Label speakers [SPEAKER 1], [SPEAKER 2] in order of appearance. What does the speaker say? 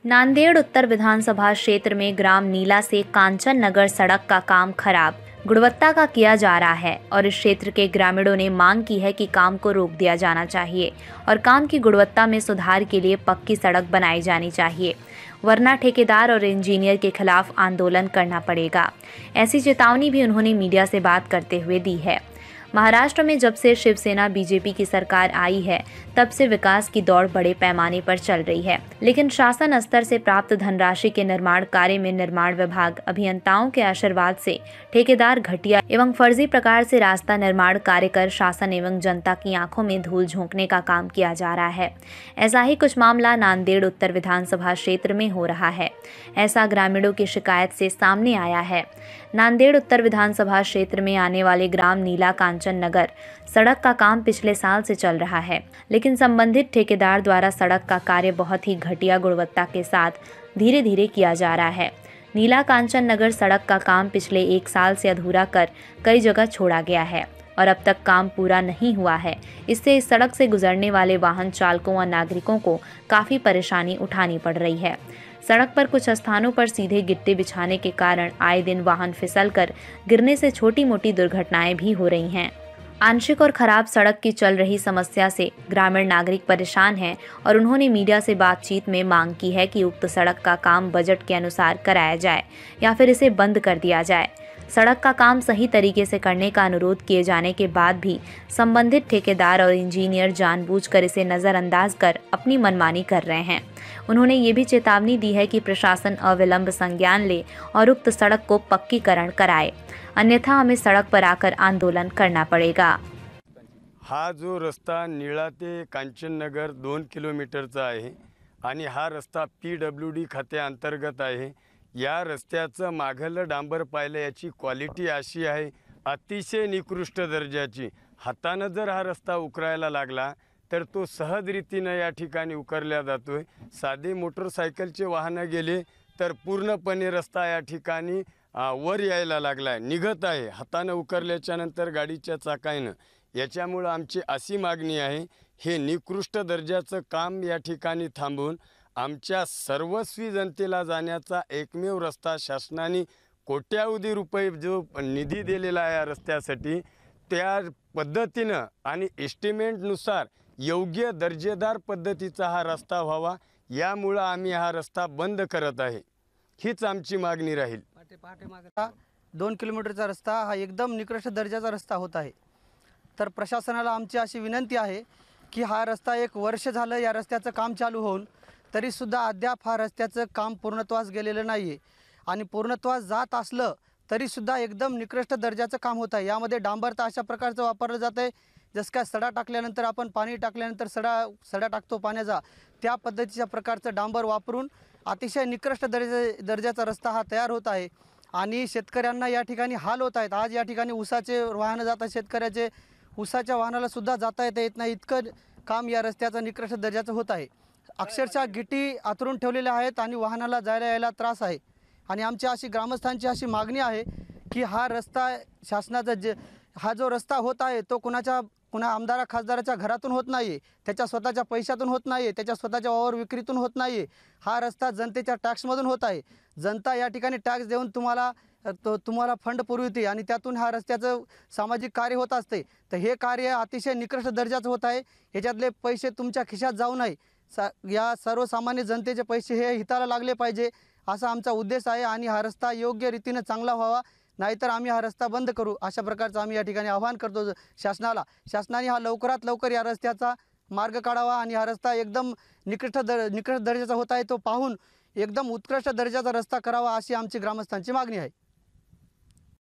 [SPEAKER 1] नांदेड़ उत्तर विधानसभा क्षेत्र में ग्राम नीला से कांचन नगर सड़क का काम खराब गुणवत्ता का किया जा रहा है और इस क्षेत्र के ग्रामीणों ने मांग की है कि काम को रोक दिया जाना चाहिए और काम की गुणवत्ता में सुधार के लिए पक्की सड़क बनाई जानी चाहिए, वरना ठेकेदार और इंजीनियर के खिलाफ आंदोलन करना पड़ेगा। ऐसी चेतावनी भी उन्होंने मीडिया से बात करते हुए दी है। महाराष्ट्र में जब से शिवसेना बीजेपी की सरकार आई है तब से विकास की दौड़ बड़े पैमाने पर चल रही है, लेकिन शासन स्तर से प्राप्त धनराशि के निर्माण कार्य में निर्माण विभाग अभियंताओं के आशीर्वाद से ठेकेदार घटिया एवं फर्जी प्रकार से रास्ता निर्माण कार्य कर शासन एवं जनता की आंखों में धूल झोंकने का काम किया जा रहा है। ऐसा ही कुछ मामला नांदेड़ उत्तर विधानसभा क्षेत्र में हो रहा है। ऐसा ग्रामीणों की शिकायत से सामने आया है। नांदेड़ उत्तर विधानसभा क्षेत्र में आने वाले ग्राम नीला कांचन नगर सड़क का काम पिछले साल से चल रहा है, लेकिन संबंधित ठेकेदार द्वारा सड़क का कार्य बहुत ही घटिया गुणवत्ता के साथ धीरे धीरे किया जा रहा है। नीला कांचन नगर सड़क का काम पिछले 1 साल से अधूरा कर कई जगह छोड़ा गया है और अब तक काम पूरा नहीं हुआ है। इससे इस सड़क से गुजरने वाले वाहन चालकों और नागरिकों को काफ़ी परेशानी उठानी पड़ रही है। सड़क पर कुछ स्थानों पर सीधे गिट्टी बिछाने के कारण आए दिन वाहन फिसलकर गिरने से छोटी मोटी दुर्घटनाएं भी हो रही हैं। आंशिक और खराब सड़क की चल रही समस्या से ग्रामीण नागरिक परेशान हैं और उन्होंने मीडिया से बातचीत में मांग की है कि उक्त सड़क का काम बजट के अनुसार कराया जाए या फिर इसे बंद कर दिया जाए। सड़क का काम सही तरीके से करने का अनुरोध किए जाने के बाद भी संबंधित ठेकेदार और इंजीनियर जानबूझकर इसे नज़रअंदाज कर अपनी मनमानी कर रहे हैं। उन्होंने ये भी चेतावनी दी है कि प्रशासन अविलंब संज्ञान ले और उक्त सड़क को पक्कीकरण कराए, अन्यथा हमें सड़क पर आकर आंदोलन करना पड़ेगा।
[SPEAKER 2] हा जो रस्ता नीळा ते कांचननगर 2 किलोमीटरचा आहे आणि हा रस्ता PWD खात्याअंतर्गत आहे। या रस्त्याचं मागलं डांबर पाहिलं याची क्वालिटी अशी आहे अतिशय निकृष्ट दर्जाची। हाताने जर हा रस्ता उकरायला लागला तर तो सहज रीतीने या ठिकाणी उकरल्या जातोय। साधे मोटरसायकलचे वाहन गेले तर पूर्णपणे रस्ता या ठिकाणी वर यायला लागलाय, निघत आहे हाताने उकरल्याच्या नंतर गाडीच्या चाकाने। याच्यामुळे आमची अशी मागणी आहे हे निकृष्ट दर्जाचं काम या ठिकाणी थांबवून आमच्या सर्वस्वी जनतेला जाण्याचा एकमेव रस्ता शासनाने कोट्यावधी रुपये जो निधी दिलेला आहे या रस्त्यासाठी त्या पद्धतीने आणि एस्टिमेटनुसार योग्य दर्जेदार पद्धतीचा हा रस्ता व्हावा, यामुळे आम्ही हा रस्ता बंद करत आहे। हीच आमची मागणी राहील।
[SPEAKER 3] 2 किलोमीटरचा रस्ता हा एकदम निकृष्ट दर्जाचा रस्ता होत आहे। तर प्रशासनाला आमची अशी विनंती आहे की हा रस्ता 1 वर्ष झालं या रस्त्याचं काम चालू होऊन तरी सुद्धा अद्याप हा रस्त्याचं काम पूर्णत्वास गेलेलं नाहीये आणि पूर्णत्वास जात असलं तरी सुद्धा एकदम निकृष्ट दर्जाचं काम होत आहे। यामध्ये डांबर तर अशा प्रकारचं वापरलं जात आहे जसं काय सडा टाकल्यानंतर आपण पाणी टाकल्यानंतर सडा टाकतो पाण्याचा, त्या पद्धतीच्या प्रकारचं डांबर वापरून अतिशय निकृष्ट दर्जाचा रस्ता हा तयार होत आहे आणि शेतकऱ्यांना या ठिकाणी हाल होत आहेत। आज या ठिकाणी ऊसाचे वाहनं जातात, शेतकऱ्याचे ऊसाच्या वाहनाला सुद्धा जाता येत नाही, इतकं काम या रस्त्याचं निकृष्ट दर्जाचं होत आहे। अक्षरशः गिट्टी आतरून ठेवलेल्या आहेत आणि वाहनाला जायला यायला त्रास आहे आणि आमची अशी ग्रामस्थांची अशी मागणी आहे की हा रस्ता शासनाचा हा जो रस्ता होत आहे तो कुणा आमदार खासदाराच्या घरातून होत नाही, त्याच्या स्वतःच्या पैशातून होत नाही, त्याच्या स्वतःच्या वावर विक्रीतून होत नाही। हा रस्ता जनतेच्या टॅक्समधून होत आहे। जनता या ठिकाणी टॅक्स देऊन तुम्हाला फंड पुरवते आणि त्यातून हा रस्त्याचं सामाजिक कार्य होत असते। तर हे कार्य अतिशय निकृष्ट दर्जाचं होत आहे। ह्याच्यातले पैसे तुमच्या खिशात जाऊ नये, या सर्वसामान्य जनतेचे पैसे हे हिताला लागले पाहिजे असा आमचा उद्देश आहे आणि हा रस्ता योग्य रीतीने चांगला व्हावा, नाहीतर आम्ही हा रस्ता बंद करू अशा प्रकारचं आम्ही या ठिकाणी आवाहन करतो शासनाला। शासनाने हा लवकरात लवकर या रस्त्याचा मार्ग काढावा आणि हा रस्ता एकदम निकृष्ट दर्जाचा होत आहे तो पाहून एकदम उत्कृष्ट दर्जाचा रस्ता करावा अशी आमची ग्रामस्थांची मागणी आहे।